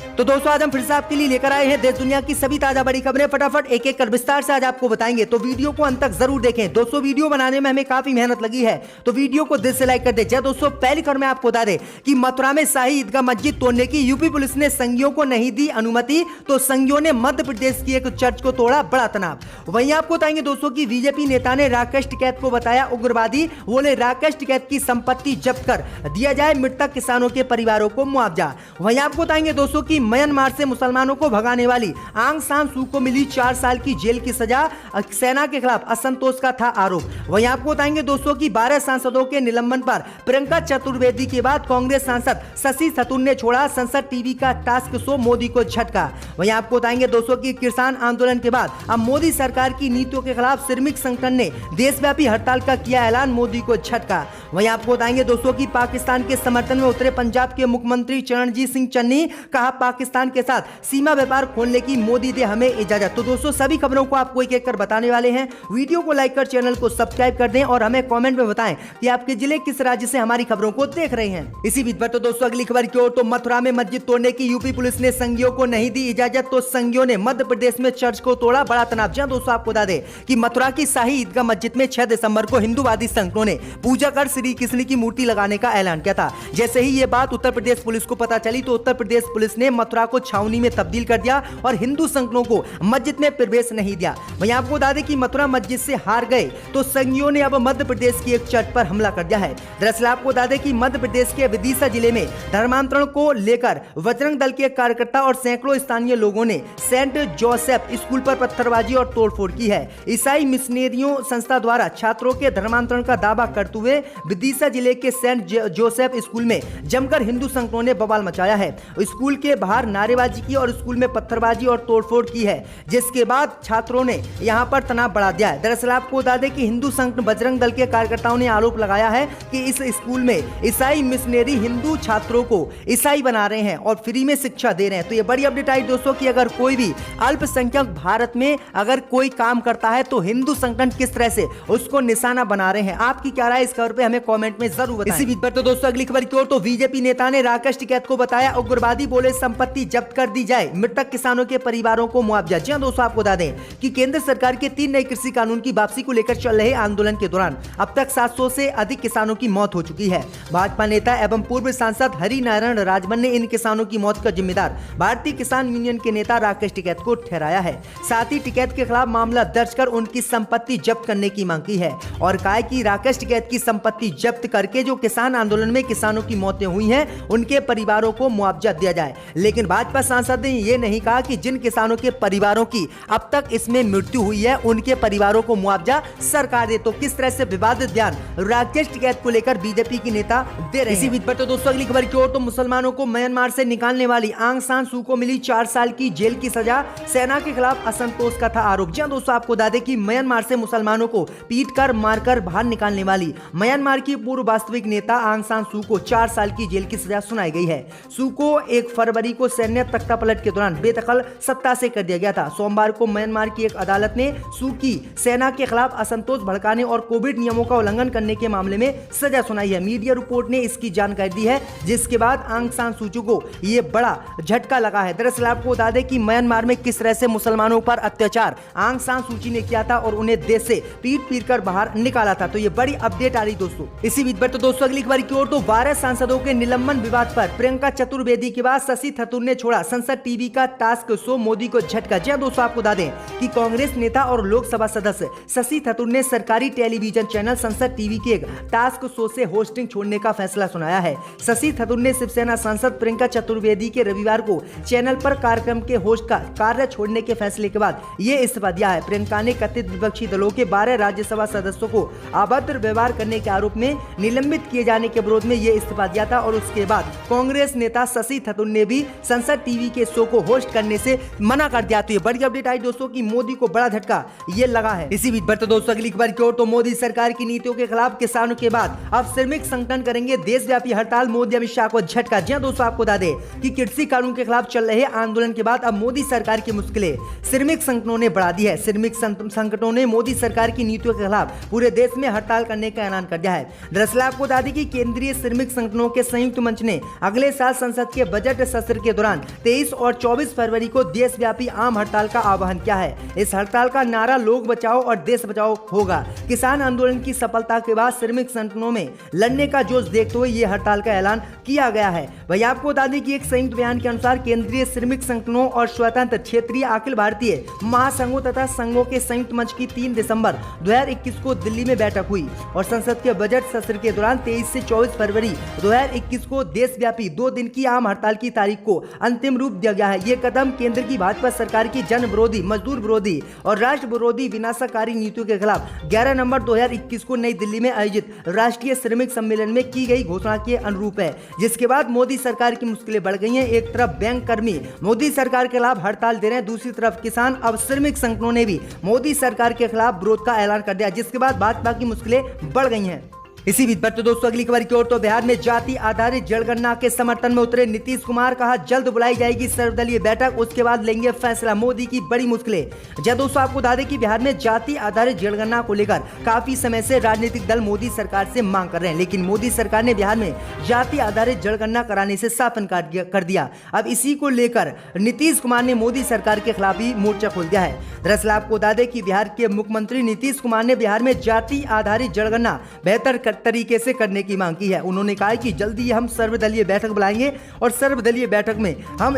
तो दोस्तों आज हम फिर से आपके लिए लेकर आए हैं देश दुनिया की सभी ताजा बड़ी खबरें। फटाफट एक एक कर विस्तार से आज आपको बताएंगे, तो वीडियो को अंत तक जरूर देखें। दोस्तों वीडियो बनाने में हमें काफी मेहनत लगी है, तो वीडियो को दिल से लाइक कर दें। दोस्तों पहली खबर में आपको बता दें कि मथुरा में शाही ईदगाह मस्जिद तोड़ने की यूपी पुलिस ने संघियों को नहीं दी अनुमति, तो संघियों ने मध्य प्रदेश की एक चर्च को तोड़ा, बड़ा तनाव। वहीं आपको बताएंगे दोस्तों की बीजेपी नेता ने राकेश टिकैत को बताया उग्रवादी, बोले राकेश टिकैत की संपत्ति जब्त कर दिया जाए मृतक किसानों के परिवारों को मुआवजा। वहीं आपको बताएंगे दोस्तों की म्यांमार से मुसलमानों को भगाने वाली आंग सान सू को मिली 4 साल की जेल की सजा, सेना के खिलाफ असंतोष का था आरोप। वहीं आपको बताएंगे दोस्तों की 12 सांसदों के निलंबन पर प्रियंका चतुर्वेदी के बाद कांग्रेस सांसद शशि थरूर ने छोड़ा संसद टीवी का टास्क शो, मोदी को झटका। वहीं आपको बताएंगे दोस्तों की किसान आंदोलन के बाद अब मोदी सरकार की नीतियों के खिलाफ श्रमिक संगठन ने देशव्यापी हड़ताल का किया ऐलान, मोदी को झटका। वहीं आपको बताएंगे दोस्तों की पाकिस्तान के समर्थन में उतरे पंजाब के मुख्यमंत्री चरणजीत सिंह चन्नी, कहा पाकिस्तान के साथ सीमा व्यापार खोलने की मोदी दे हमें इजाजत। तो दोस्तों सभी खबरों को आपको एक एक कर बताने वाले हैं। वीडियो को लाइक कर चैनल को सब्सक्राइब कर दें और हमें कमेंट में बताएं कि आपके जिले किस राज्य से हमारी खबरों को देख रहे हैं। इसी बीच पर तो दोस्तों अगली खबर की ओर, तो मथुरा में मस्जिद तोड़ने की यूपी पुलिस ने संघियों को नहीं दी इजाजत, तो संघियों ने मध्य प्रदेश में चर्च को तोड़ा, बड़ा तनाव। जहां दोस्तों आपको बता दें कि मथुरा की शाही ईदगाह मस्जिद में 6 दिसंबर को हिंदूवादी संगठनों ने पूजा कर श्री कृष्ण की मूर्ति लगाने का ऐलान किया था। जैसे ही ये बात उत्तर प्रदेश पुलिस को पता चली, तो उत्तर प्रदेश पुलिस ने मथुरा को छावनी में तब्दील कर दिया और हिंदू संगठनों को मस्जिद में प्रवेश नहीं दिया। वहीं आपको बता दें कि मथुरा मस्जिद से हार गए, तो संघियों ने अब मध्य प्रदेश की एक चर्च पर हमला कर दिया है। दरअसल आपको बता दें कि मध्य प्रदेश के विदिशा जिले में धर्मांतरण को लेकर बजरंग दल के कार्यकर्ता और सैकड़ों स्थानीय लोगों ने सेंट जोसेफ स्कूल पर पत्थरबाजी और तोड़फोड़ की है। ईसाई मिशनरियों संस्था द्वारा छात्रों के धर्मांतरण का दावा करते हुए विदिशा जिले के सेंट जोसेफ स्कूल में जमकर हिंदू संगठनों ने बवाल मचाया है। स्कूल के बाहर नारेबाजी की और स्कूल में पत्थरबाजी और तोड़फोड़ की है, जिसके बाद छात्रों ने यहां पर तनाव बढ़ा दिया है। दरअसल आपको बता दें कि हिंदू संगठन बजरंग दल के कार्यकर्ताओं ने आरोप लगाया है कि इस स्कूल में ईसाई मिशनरी हिंदू छात्रों को ईसाई बना रहे हैं और फ्री में शिक्षा दे रहे हैं। तो ये बड़ी अपडेट आई दोस्तों कि अगर कोई भी अल्पसंख्यक भारत में अगर कोई काम करता है तो हिंदू संगठन किस तरह से उसको निशाना बना रहे हैं। आपकी क्या राय इस खबर पे हमें कमेंट में जरूर बताएं। इसी बीच पर तो दोस्तों अगली खबर की ओर, तो बीजेपी नेता ने राकेश टिकैत को बताया उग्रवादी, बोले संपत्ति जब्त कर दी जाए मृतक किसानों के परिवारों को मुआवजा। जी हां दोस्तों आपको बता दें कि केंद्र सरकार के 3 नए कृषि कानून की वापसी को लेकर चल रहे आंदोलन के दौरान अब तक 700 से अधिक किसानों की मौत हो चुकी है। भाजपा नेता एवं पूर्व सांसद हरिनारायण राजभर ने इन किसानों की मौत का जिम्मेदार भारतीय किसान यूनियन के नेता राकेश टिकैत को ठहराया है। साथ ही टिकैत के खिलाफ मामला दर्ज कर उनकी संपत्ति जब्त करने की मांग की है और कहा कि राकेश टिकैत की संपत्ति जब्त करके जो किसान आंदोलन में किसानों की मौतें हुई हैं उनके परिवारों को मुआवजा दिया जाए। लेकिन भाजपा सांसद ने यह नहीं कहा कि जिन किसानों के परिवारों की अब तक इसमें मृत्यु हुई है उनके परिवारों को मुआवजा सरकार दे। तो किस तरह से विवादित बयान राकेश टिकैत को लेकर बीजेपी की नेता दे रहे हैं। इसी बीच पर तो दोस्तों अगली खबर की ओर, तो मुसलमानों को म्यांमार से निकालने वाली आंग सान सू को मिली 4 साल की जेल की सजा, सेना के खिलाफ असंतोष का था आरोप। जहां दोस्तों आपको बता दें कि म्यांमार से मुसलमानों को पीट कर मारकर बाहर निकालने वाली म्यांमार की पूर्व वास्तविक नेता आंग सान सू को 4 साल की जेल की सजा सुनाई गई है। सू को 1 फरवरी को सैन्य तख्तापलट के दौरान बेदखल सत्ता से कर दिया गया था। सोमवार को म्यांमार की एक अदालत ने सू की सेना के खिलाफ असंतोष भड़काने और कोविड नियमों का उल्लंघन करने के मामले में सजा सुनाई है। मीडिया रिपोर्ट ने इसकी जानकारी दी है, जिसके बाद आंग सान सू की को यह बड़ा झटका लगा है। दरअसल आपको बता दें कि म्यांमार में किस तरह से मुसलमानों पर अत्याचार आंग सान सू की ने किया था और उन्हें देश से पीट कर बाहर निकाला था। तो ये बड़ी अपडेट आ रही दोस्तों। इसी बीच पर तो दोस्तों अगली खबर की ओर, तो 12 सांसदों के निलंबन विवाद पर प्रियंका चतुर्वेदी के बाद शशि थरूर ने छोड़ा संसद टीवी का टास्क शो, मोदी को झटका। जी हां दोस्तों आपको बता दें कि कांग्रेस नेता और लोकसभा सदस्य शशि थरूर ने सरकारी टेलीविजन चैनल संसद टीवी के एक टास्क शो से होस्टिंग छोड़ने का फैसला सुनाया है। शशि थरूर ने शिवसेना सांसद प्रियंका चतुर्वेदी के रविवार को चैनल पर कार्यक्रम के होस्ट का कार्य छोड़ने के फैसले के बाद ये इस्तीफा दिया है। प्रियंका ने कथित विपक्षी दलों के 12 राज्यसभा सदस्यों को अभद्र व्यवहार करने के आरोप में निलंबित किए जाने के विरोध में ये इस्तीफा दिया था और उसके बाद कांग्रेस नेता शशि थरूर ने भी संसद टीवी के शो को होस्ट करने से मना कर दिया। तो ये बड़ी अपडेट आई दोस्तों कि मोदी को बड़ा झटका ये लगा है। इसी बीच पर तो दोस्तों अगली खबर की ओर, तो मोदी सरकार की नीतियों के खिलाफ किसानों के बाद अब श्रमिक संगठन करेंगे देशव्यापी हड़ताल, मोदी अमित शाह को झटका। जी हां दोस्तों आपको बता दें कि कृषि कानून के खिलाफ चल रहे आंदोलन के बाद अब मोदी सरकार की मुश्किलें श्रमिक संगठनों ने बढ़ा दी है। श्रमिक संगठनों ने मोदी सरकार की नीतियों के खिलाफ पूरे देश में हड़ताल करने का ऐलान कर दिया है। दरअसल आपको बता दें कि केंद्रीय श्रमिक संगठनों के संयुक्त मंच ने अगले साल संसद के बजट सत्र सत्र के दौरान 23 और 24 फरवरी को देशव्यापी आम हड़ताल का आह्वान किया है। इस हड़ताल का नारा लोग बचाओ और देश बचाओ होगा। किसान आंदोलन की सफलता के बाद श्रमिक संगठनों में लड़ने का जोश देखते हुए ये हड़ताल का ऐलान किया गया है। वही आपको बता दें कि एक संयुक्त बयान के अनुसार केंद्रीय श्रमिक संगठनों और स्वतंत्र क्षेत्रीय अखिल भारतीय महासंघों तथा संघों के संयुक्त मंच की 3 दिसंबर 2021 को दिल्ली में बैठक हुई और संसद के बजट सत्र के दौरान 23 से 24 फरवरी 2021 को देशव्यापी 2 दिन की आम हड़ताल की तारीख को अंतिम रूप दिया गया है। ये कदम केंद्र की भाजपा सरकार की जन विरोधी, मजदूर विरोधी और राष्ट्र विरोधी विनाशकारी नीतियों के खिलाफ 11 नवंबर 2021 को नई दिल्ली में आयोजित राष्ट्रीय श्रमिक सम्मेलन में की गई घोषणा के अनुरूप है, जिसके बाद मोदी सरकार की मुश्किलें बढ़ गई हैं। एक तरफ बैंक कर्मी मोदी सरकार के खिलाफ हड़ताल दे रहे हैं, दूसरी तरफ किसान। अब श्रमिक संगठनों ने भी मोदी सरकार के खिलाफ विरोध का ऐलान कर दिया, जिसके बाद भाजपा की मुश्किलें बढ़ गई हैं। इसी बीच बढ़ते दोस्तों अगली खबर की ओर तो बिहार में जाति आधारित जनगणना के समर्थन में उतरे नीतीश कुमार, कहा जल्द बुलाई जाएगी सर्वदलीय बैठक, उसके बाद लेंगे फैसला, मोदी की बड़ी मुश्किलें। जब दोस्तों आपको बता दें कि बिहार में जाति आधारित जनगणना को लेकर काफी समय से राजनीतिक दल मोदी सरकार से मांग कर रहे हैं, लेकिन मोदी सरकार ने बिहार में जाति आधारित जनगणना कराने से साफ इनकार कर दिया। अब इसी को लेकर नीतीश कुमार ने मोदी सरकार के खिलाफ ही मोर्चा खोल दिया है। दरअसल आपको बता दें कि बिहार के मुख्यमंत्री नीतीश कुमार ने बिहार में जाति आधारित जनगणना बेहतर तरीके से करने की मांग की है। उन्होंने कहा कि जल्दी हम सर्वदलीय बैठक बुलाएंगे और सर्वदलीय बैठक में हम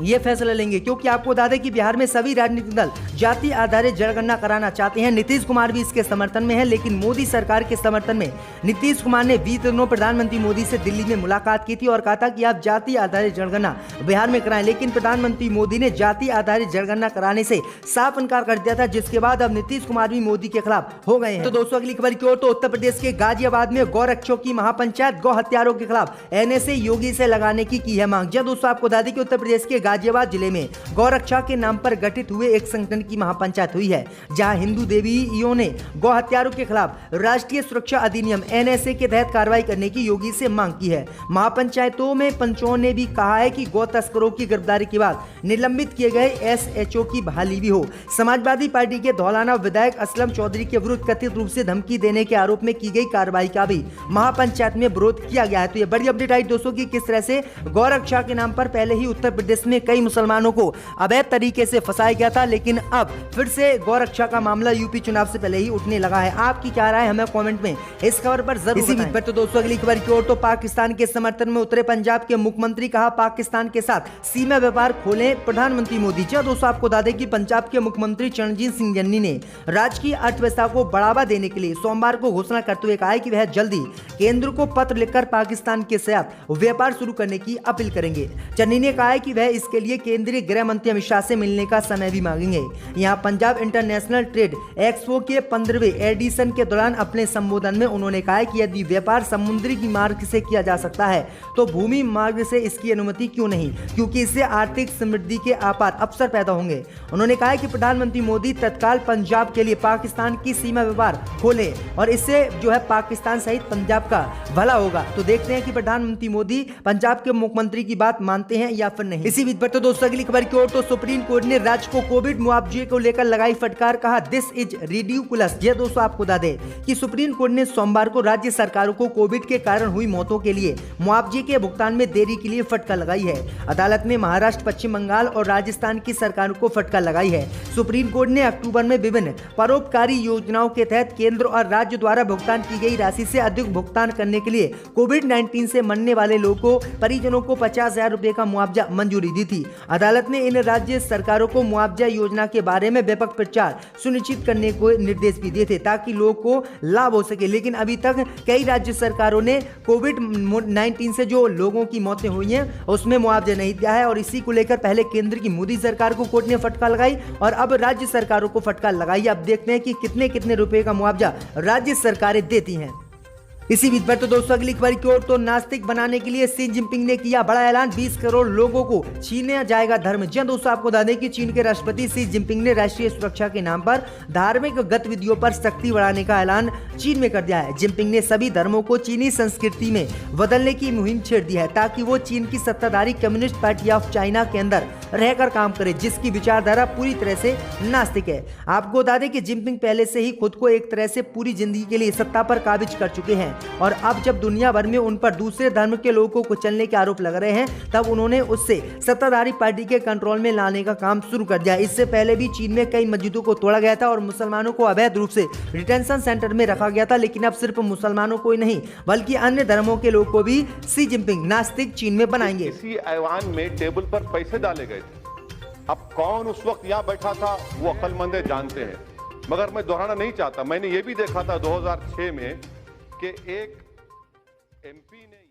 ये फैसला लेंगे, क्योंकि आपको बता दें कि बिहार में सभी राजनीतिक दल जाति आधारित जनगणना कराना चाहते हैं। नीतीश कुमार भी इसके समर्थन में है, लेकिन मोदी सरकार के समर्थन में नीतीश कुमार ने 20 दिनों प्रधानमंत्री मोदी से दिल्ली में मुलाकात की थी और कहा था कि आप जाति आधारित जनगणना बिहार में कराएं, लेकिन प्रधानमंत्री मोदी ने जाति आधारित जनगणना कराने से साफ इनकार कर दिया था, जिसके बाद अब नीतीश कुमार भी मोदी के खिलाफ हो गए हैं। तो दोस्तों अगली खबर की ओर तो उत्तर प्रदेश के गाजियाबाद में गौरक्षकों की महापंचायत गौ हत्यारों के खिलाफ एनएसए योगी से लगाने की है मांग। जब दोस्तों आपको बता दें कि उत्तर प्रदेश के गाजियाबाद जिले में गौरक्षा के नाम पर गठित हुए एक संगठन की महापंचायत हुई है, जहां हिंदू देवियों ने गौ हत्यारों के खिलाफ राष्ट्रीय सुरक्षा अधिनियम एनएसए के तहत कार्रवाई करने की योगी से मांग की है। महापंचायतों में पंचों ने भी कहा है कि गौ तस्करों की गिरफ्तारी के बाद निलंबित किए गए एसएचओ की बहाली भी हो। समाजवादी पार्टी के धौलाना विधायक असलम चौधरी के विरुद्ध कथित रूप से धमकी देने के आरोप में की गई कार्रवाई का भी महापंचायत में विरोध किया गया है। तो ये बड़ी अपडेट आई दोस्तों की किस तरह से गौरक्षा के नाम पर पहले ही उत्तर प्रदेश में कई मुसलमानों को अवैध तरीके से फंसाया गया था, लेकिन अब फिर से गौरक्षा का मामला यूपी चुनाव से पहले ही उठने लगा है। आपकी क्या राय हमें कमेंट में इस खबर पर जरूर बताएं। तो दोस्तों अगली खबर की ओर तो पाकिस्तान के समर्थन में उतरे पंजाब के मुख्यमंत्री, कहा पाकिस्तान के साथ सीमा व्यापार खोलें प्रधानमंत्री मोदी। दोस्तों आपको बता दें कि पंजाब के मुख्यमंत्री चरणजीत सिंह चन्नी ने राज्य की अर्थव्यवस्था को बढ़ावा देने के लिए सोमवार को घोषणा करते हुए कहा है कि वह जल्दी केंद्र को पत्र लिखकर पाकिस्तान के साथ व्यापार शुरू करने की अपील करेंगे। चन्नी ने कहा है कि वह इसके लिए केंद्रीय गृह मंत्री अमित शाह से मिलने का समय भी मांगेंगे। यहां पंजाब इंटरनेशनल ट्रेड एक्सपो के 15वें एडिशन के दौरान अपने संबोधन में उन्होंने कहा कि यदि व्यापार समुद्री की मार्ग से किया जा सकता है तो भूमि मार्ग से इसकी अनुमति क्यों नहीं, क्योंकि इससे आर्थिक समृद्धि के अपार अवसर पैदा होंगे। उन्होंने कहा कि प्रधानमंत्री मोदी तत्काल पंजाब के लिए पाकिस्तान की सीमा व्यापार खोले और इससे जो है पाकिस्तान सहित पंजाब का भला होगा। तो देखते हैं कि प्रधानमंत्री मोदी पंजाब के मुख्यमंत्री की बात मानते हैं या फिर नहीं। इसी बीच पर तो दोस्तों अगली खबर की ओर तो सुप्रीम कोर्ट ने राज्य को कोविड मुआवजे को लेकर लगाई फटकार, कहा दिस इज रिडिकुलस। ये दोस्तों आपको बता दें कि सुप्रीम कोर्ट ने सोमवार को राज्य सरकारों को कोविड के कारण हुई मौतों के लिए मुआवजे के भुगतान में देरी के लिए फटकार लगाई है। अदालत ने महाराष्ट्र, पश्चिम बंगाल और राजस्थान की सरकारों को फटकार लगाई है। सुप्रीम कोर्ट ने अक्टूबर में विभिन्न परोपकारी योजनाओं के तहत केंद्र और राज्य द्वारा भुगतान की गई राशि से अधिक भुगतान करने के लिए कोविड-19 से मरने वाले लोगों परिजनों को 50,000 रुपए का मुआवजा मंजूरी दी थी। अदालत ने इन राज्य सरकारों को मुआवजा योजना के बारे में व्यापक प्रचार सुनिश्चित करने को निर्देश भी दिए थे ताकि लोगों को लाभ हो सके, लेकिन अभी तक कई राज्य सरकारों ने कोविड-19 से जो लोगों की मौतें हुई हैं उसमें मुआवजा नहीं दिया है और इसी को लेकर पहले केंद्र की मोदी सरकार को कोर्ट ने फटकार लगाई और अब राज्य सरकारों को फटकार लगाई। अब देखते हैं कि कितने कितने रुपए का मुआवजा राज्य सरकारें देती हैं। इसी बीच पर तो दोस्तों अगली खबर की ओर तो नास्तिक बनाने के लिए शी जिनपिंग ने किया बड़ा ऐलान, 20 करोड़ लोगों को छीना जाएगा धर्म। जी दोस्तों आपको बता दें कि चीन के राष्ट्रपति शी जिनपिंग ने राष्ट्रीय सुरक्षा के नाम पर धार्मिक गतिविधियों पर सख्ती बढ़ाने का ऐलान चीन में कर दिया है। जिनपिंग ने सभी धर्मों को चीनी संस्कृति में बदलने की मुहिम छेड़ दी है ताकि वो चीन की सत्ताधारी कम्युनिस्ट पार्टी ऑफ चाइना के अंदर रहकर काम करे, जिसकी विचारधारा पूरी तरह से नास्तिक है। आपको बता दें कि जिनपिंग पहले से ही खुद को एक तरह से पूरी जिंदगी के लिए सत्ता पर काबिज कर चुके हैं और अब जब दुनिया भर में उन पर दूसरे धर्म के लोगों को कुचलने के आरोप लग रहे हैं, तब उन्होंने उससे सत्ताधारी पार्टी के कंट्रोल में लाने का काम शुरू कर दिया। इससे पहले भी चीन में कई मस्जिदों को तोड़ा गया था और मुसलमानों को अवैध रूप से डिटेंशन सेंटर में रखा गया था, लेकिन अब सिर्फ मुसलमानों को ही नहीं बल्कि अन्य धर्मों के लोग को भी शी जिनपिंग नास्तिक चीन में बनाएंगे। इसी ऐवान में टेबल पर पैसे डाले गए थे। अब कौन उस वक्त यहाँ बैठा था वो अक्लमंद जानते हैं, मगर मैं दोहराना नहीं चाहता। मैंने ये भी देखा था 2006 में कि एक एमपी ने